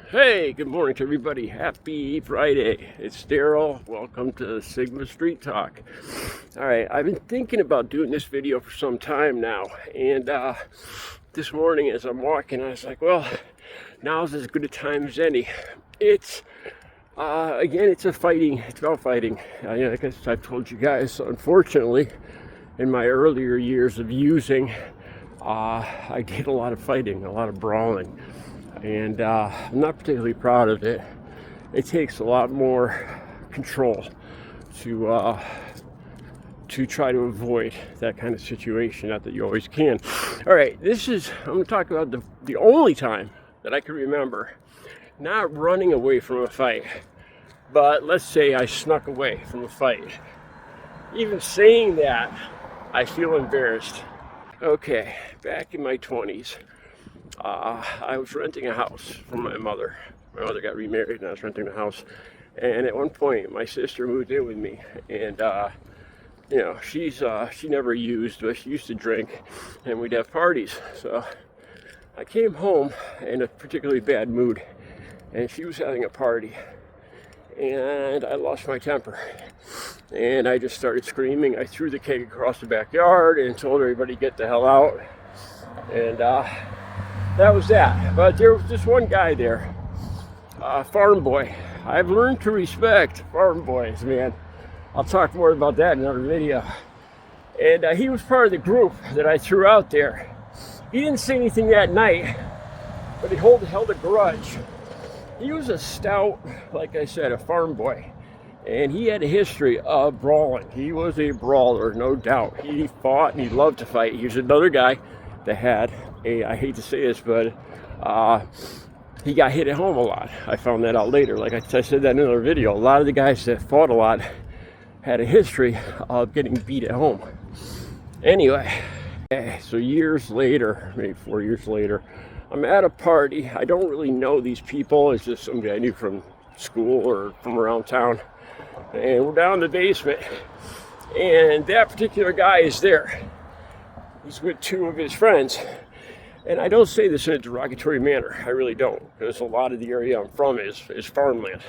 Hey, good morning to everybody. Happy Friday. It's Daryl. Welcome to Sigma Street Talk. All right, I've been thinking about doing this video for some time now. And this morning as I'm walking, I was like, well, now's as good a time as any. It's, again, it's about fighting. I guess I've told you guys, unfortunately, in my earlier years of using, I did a lot of fighting, a lot of brawling. And I'm not particularly proud of it. It takes a lot more control to try to avoid that kind of situation. Not that you always can. All right, I'm going to talk about the only time that I can remember not running away from a fight, but let's say I snuck away from a fight. Even saying that, I feel embarrassed. Okay, back in my 20s. I was renting a house from my mother. My mother got remarried and I was renting a house. And at one point, my sister moved in with me. And, she never used, but she used to drink. And we'd have parties. So I came home in a particularly bad mood. And she was having a party. And I lost my temper. And I just started screaming. I threw the keg across the backyard and told everybody to get the hell out. And, that was that. But there was just one guy there, farm boy. I've learned to respect farm boys, man. I'll talk more about that in another video. And he was part of the group that I threw out there. He didn't say anything that night, but he held a grudge. He was a stout, like I said, a farm boy. And he had a history of brawling. He was a brawler, no doubt. He fought and he loved to fight. He was another guy that had I hate to say this, but he got hit at home a lot. I found that out later. Like I said that in another video. A lot of the guys that fought a lot had a history of getting beat at home. Anyway, so years later, maybe 4 years later, I'm at a party. I don't really know these people. It's just somebody I knew from school or from around town. And we're down in the basement. And that particular guy is there. He's with two of his friends. And I don't say this in a derogatory manner. I really don't, because a lot of the area I'm from is farmland.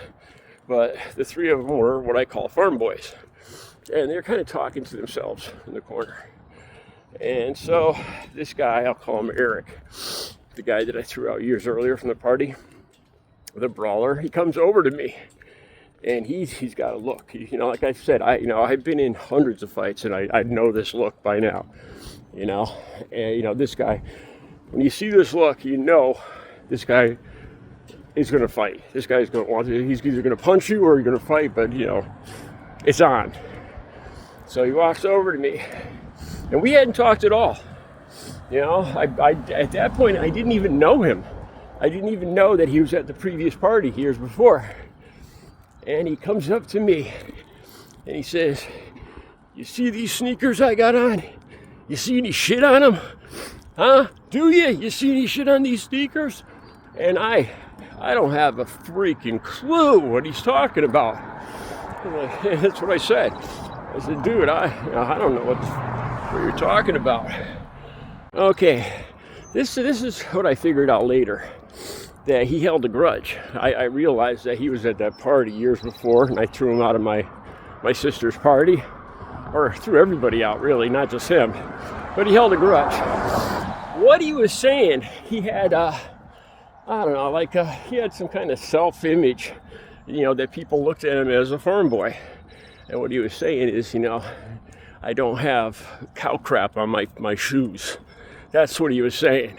But the three of them were what I call farm boys. And they're kind of talking to themselves in the corner. And so this guy, I'll call him Eric, the guy that I threw out years earlier from the party, the brawler, he comes over to me. And he's got a look. Like I said, I've been in hundreds of fights, and I know this look by now. And this guy, when you see this look, this guy is going to fight. This guy's going to want to. He's either going to punch you or he's going to fight, but it's on. So he walks over to me, and we hadn't talked at all. I at that point I didn't even know him. I didn't even know that he was at the previous party years before. And he comes up to me, and he says, "You see these sneakers I got on? You see any shit on them? Huh? Do you? You see any shit on these sneakers?" And I don't have a freaking clue what he's talking about. That's what I said. I said, "Dude, I don't know what you're talking about." Okay, this is what I figured out later. That he held a grudge. I realized that he was at that party years before, and I threw him out of my sister's party. Or threw everybody out, really, not just him. But he held a grudge. What he was saying, he had, he had some kind of self-image, that people looked at him as a farm boy. And what he was saying is, I don't have cow crap on my shoes. That's what he was saying.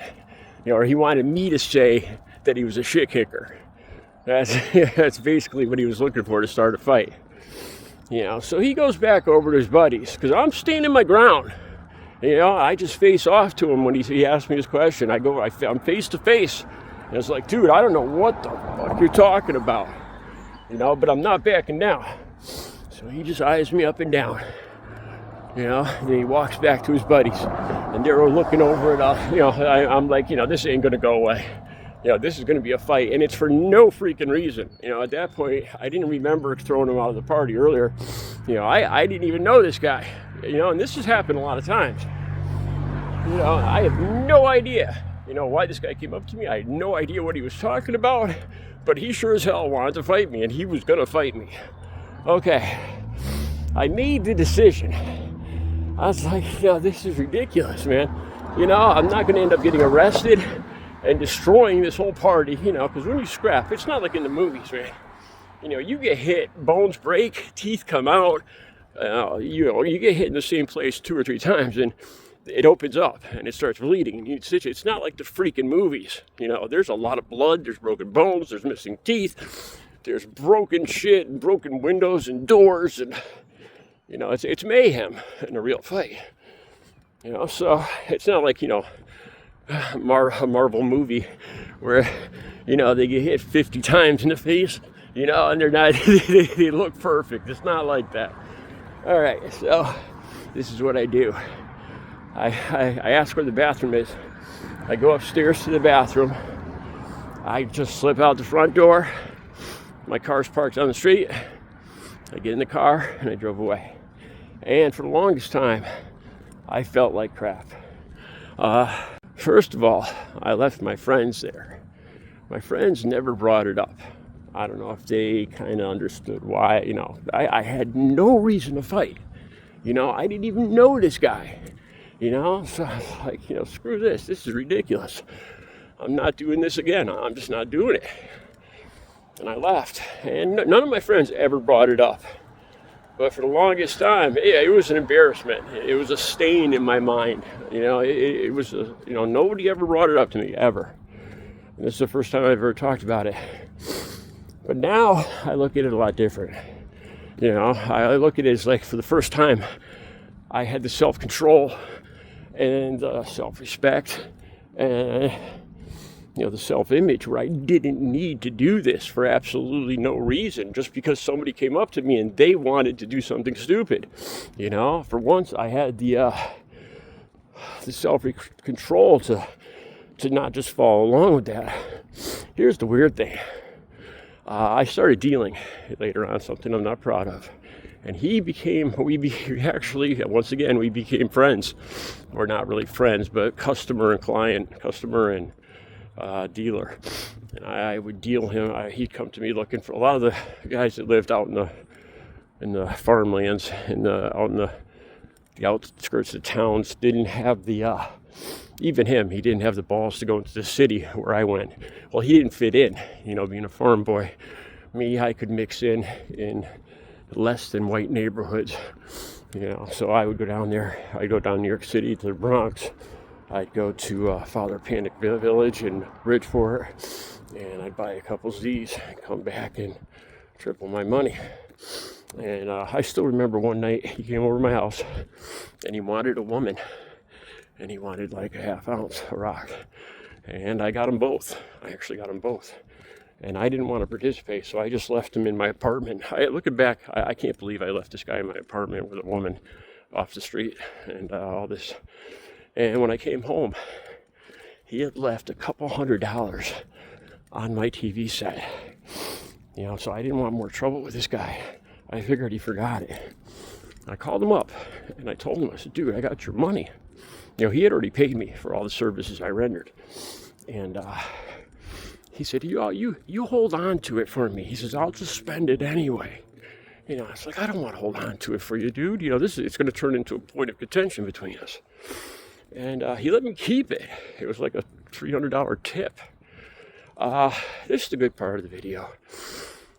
Or he wanted me to say that he was a shit kicker. That's basically what he was looking for to start a fight. So he goes back over to his buddies, because I'm standing my ground. I just face off to him when he asked me this question. I'm face to face. And it's like, dude, I don't know what the fuck you're talking about. But I'm not backing down. So he just eyes me up and down. Then he walks back to his buddies. And they're looking over it. I'm like, this ain't going to go away. This is going to be a fight, and it's for no freaking reason. At that point, I didn't remember throwing him out of the party earlier. I didn't even know this guy, and this has happened a lot of times. I have no idea, why this guy came up to me. I had no idea what he was talking about, but he sure as hell wanted to fight me, and he was gonna fight me. Okay, I made the decision. I was like, this is ridiculous, man. I'm not gonna end up getting arrested and destroying this whole party, because when you scrap, it's not like in the movies, man. You get hit, bones break, teeth come out, you get hit in the same place 2 or 3 times, and it opens up and it starts bleeding, and you stitch it. It's not like the freaking movies. There's a lot of blood, there's broken bones, there's missing teeth, there's broken shit and broken windows and doors, and it's mayhem in a real fight. So it's not like a Marvel movie where they get hit 50 times in the face, and they're not they look perfect. It's not like that. All right, so this is what I do. I ask where the bathroom is. I go upstairs to the bathroom. I just slip out the front door. My car's parked on the street. I get in the car and I drove away. And for the longest time, I felt like crap. First of all, I left my friends there. My friends never brought it up. I don't know if they kind of understood why. I had no reason to fight. I didn't even know this guy. So I was like, screw this. This is ridiculous. I'm not doing this again. I'm just not doing it. And I left. And none of my friends ever brought it up. But for the longest time, it was an embarrassment. It was a stain in my mind. It was, nobody ever brought it up to me, ever. And this is the first time I've ever talked about it. But now I look at it a lot different. I look at it as like, for the first time, I had the self-control and self-respect and the self-image where I didn't need to do this for absolutely no reason, just because somebody came up to me and they wanted to do something stupid. For once I had the self-control to not just follow along with that. Here's the weird thing. I started dealing later on, something I'm not proud of. And we became friends. We're not really friends, but customer and client, customer and dealer. And I would deal him. He'd come to me looking for a lot of the guys that lived out in the farmlands, out in the outskirts of towns, didn't have the, even him, he didn't have the balls to go into the city where I went. Well, he didn't fit in, being a farm boy. Me, I could mix in less than white neighborhoods, so I would go down there. I'd go down New York City to the Bronx. I'd go to Father Panic Village in Bridgeport, and I'd buy a couple Z's and come back and triple my money. And I still remember one night he came over to my house and he wanted a woman, and he wanted like a half ounce of rock, and I got them both. I actually got them both. And I didn't want to participate, so I just left him in my apartment. Looking back, I can't believe I left this guy in my apartment with a woman off the street and all this. And when I came home, he had left a couple $100 on my TV set. So I didn't want more trouble with this guy. I figured he forgot it. I called him up and I told him, I said, dude, I got your money. He had already paid me for all the services I rendered. And he said, you hold on to it for me. He says, I'll just spend it anyway. It's like, I don't want to hold on to it for you, dude. It's going to turn into a point of contention between us. And he let me keep it. It was like a $300 tip. This is the good part of the video.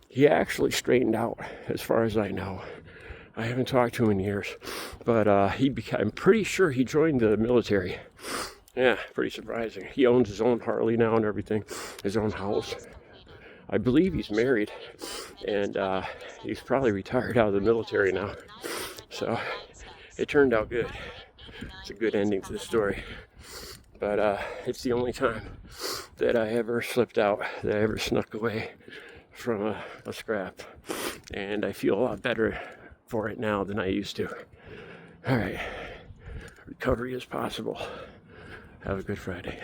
He actually straightened out, as far as I know. I haven't talked to him in years, but I'm pretty sure he joined the military. Yeah, pretty surprising. He owns his own Harley now and everything, his own house. I believe he's married, and he's probably retired out of the military now. So it turned out good. It's a good ending to the story. But it's the only time that I ever slipped out, that I ever snuck away from a scrap. And I feel a lot better for it now than I used to. All right. Recovery is possible. Have a good Friday.